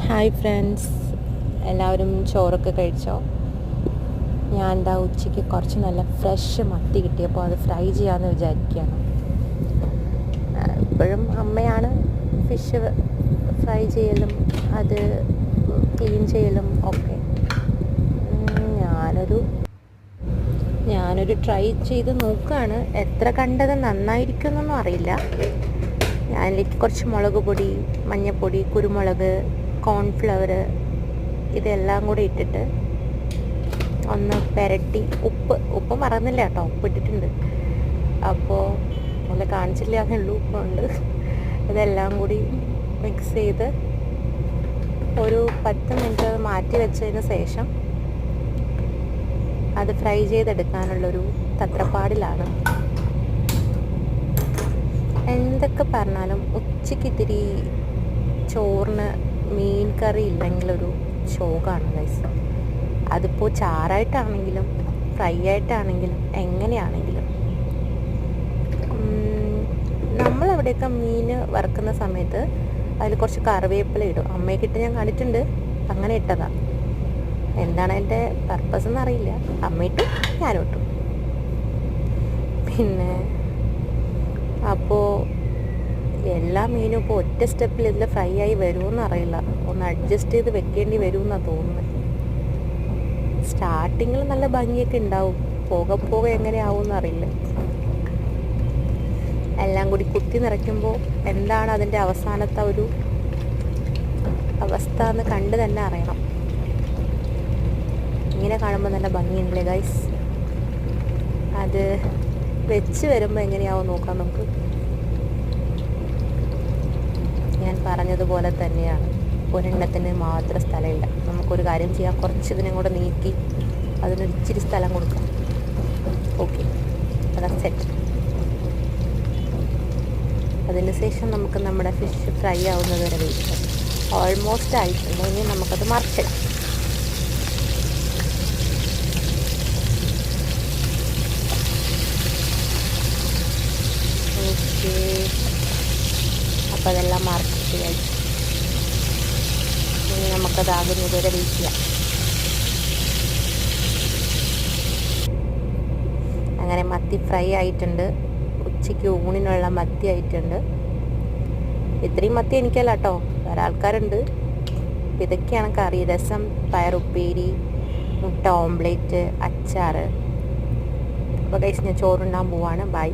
Hi friends, എല്ലാവരും ചോറൊക്കെ കഴിച്ചോ? ഞാൻ എന്താ ഉച്ചയ്ക്ക് കുറച്ച് നല്ല ഫ്രഷ് മത്തി കിട്ടിയപ്പോൾ അത് ഫ്രൈ ചെയ്യാമെന്ന് വിചാരിക്കുകയാണ്. ഇപ്പോഴും അമ്മയാണ് ഫിഷ് ഫ്രൈ ചെയ്യലും അത് ക്ലീൻ ചെയ്യലും ഒക്കെ. ഞാനൊരു ട്രൈ ചെയ്ത് നോക്കുകയാണ്. എത്ര കണ്ടത് നന്നായിരിക്കുമെന്നൊന്നും അറിയില്ല. ഞാനിലേക്ക് കുറച്ച് മുളക് പൊടി, മഞ്ഞൾപ്പൊടി, കുരുമുളക്, കോൺഫ്ലവർ ഇതെല്ലാം കൂടി ഇട്ടിട്ട് ഒന്ന് പുരട്ടി, ഉപ്പ് മറന്നില്ല കേട്ടോ, ഉപ്പ് ഇട്ടിട്ടുണ്ട്. അപ്പോൾ നല്ല കാണിച്ചില്ല എന്നുള്ളൂ, ഉപ്പുണ്ട്. ഇതെല്ലാം കൂടി മിക്സ് ചെയ്ത് ഒരു 10 മിനിറ്റ് മാറ്റി വെച്ചതിന് ശേഷം അത് ഫ്രൈ ചെയ്തെടുക്കാനുള്ളൊരു തത്രപ്പാടിലാണ്. എന്തൊക്കെ പറഞ്ഞാലും ഉച്ചയ്ക്ക് ഇത്തിരി ചോറിന് മീൻ കറി ഇല്ലെങ്കിലൊരു ശോകമാണ് ഗൈസ്. അതിപ്പോൾ ചാറായിട്ടാണെങ്കിലും ഫ്രൈ ആയിട്ടാണെങ്കിലും എങ്ങനെയാണെങ്കിലും. നമ്മളവിടെയൊക്കെ മീൻ വറുക്കുന്ന സമയത്ത് അതിൽ കുറച്ച് കറിവേപ്പില ഇടും. അമ്മയ്ക്കിട്ട് ഞാൻ കണ്ടിട്ടുണ്ട്, അങ്ങനെ ഇട്ടതാണ്. എന്താണ് അതിൻ്റെ പർപ്പസ് എന്നറിയില്ല. അമ്മയിട്ടു, ഞാനും ഇട്ടു. പിന്നെ അപ്പോൾ എല്ലാ മീനും ഇപ്പോൾ ഒറ്റ സ്റ്റെപ്പിൽ ഇതിൽ ഫ്രൈ ആയി വരുമെന്ന് അറിയില്ല. ഒന്ന് അഡ്ജസ്റ്റ് ചെയ്ത് വെക്കേണ്ടി വരുമെന്നാണ് തോന്നുന്നത്. സ്റ്റാർട്ടിങ്ങിൽ നല്ല ഭംഗിയൊക്കെ ഉണ്ടാവും, പോകെ എങ്ങനെയാവും അറിയില്ല. എല്ലാം കൂടി കുത്തി നിറയ്ക്കുമ്പോൾ എന്താണ് അതിൻ്റെ അവസാനത്തെ ഒരു അവസ്ഥ എന്ന് കണ്ട് തന്നെ അറിയണം. ഇങ്ങനെ കാണുമ്പോൾ നല്ല ഭംഗിയുണ്ടല്ലേ ഗൈസ്. അത് വെച്ച് വരുമ്പോൾ എങ്ങനെയാവും നോക്കാം നമുക്ക്. ഞാൻ പറഞ്ഞതുപോലെ തന്നെയാണ്, ഒരെണ്ണത്തിന് മാത്രം സ്ഥലമില്ല. നമുക്കൊരു കാര്യം ചെയ്യാം, കുറച്ച് ഇതിനും കൂടെ നീക്കി അതിനൊരു ഇച്ചിരി സ്ഥലം കൊടുക്കാം. ഓക്കെ, അതാ സെറ്റ്. അതിന് ശേഷം നമുക്ക് നമ്മുടെ ഫിഷ് ഫ്രൈ ആവുന്നത് വരെ വെയിറ്റ് ചെയ്യാം. ഓൾമോസ്റ്റ് ആയിട്ടുണ്ട്. ഇനി നമുക്കത് മറിച്ചിടാം. ഓക്കെ, അപ്പോൾ അതെല്ലാം മറിച്ചിട്ട് കഴിച്ചു. ഇനി നമുക്കതാകുന്നത് വരെ വെയിറ്റ് ചെയ്യാം. അങ്ങനെ മത്തി ഫ്രൈ ആയിട്ടുണ്ട്. ഉച്ചയ്ക്ക് ഊണിനുള്ള മത്തി ആയിട്ടുണ്ട്. ഇത്രയും മത്തി എനിക്കല്ല കേട്ടോ, വേറെ ആൾക്കാരുണ്ട്. ഇതൊക്കെയാണ് കറി. രസം, പയറുപ്പേരി, മുട്ട ഓംപ്ലേറ്റ്, അച്ചാർ. അപ്പോൾ കഴിച്ച് ഞാൻ ചോറുണ്ടാൻ പോവാണ്. ബൈ.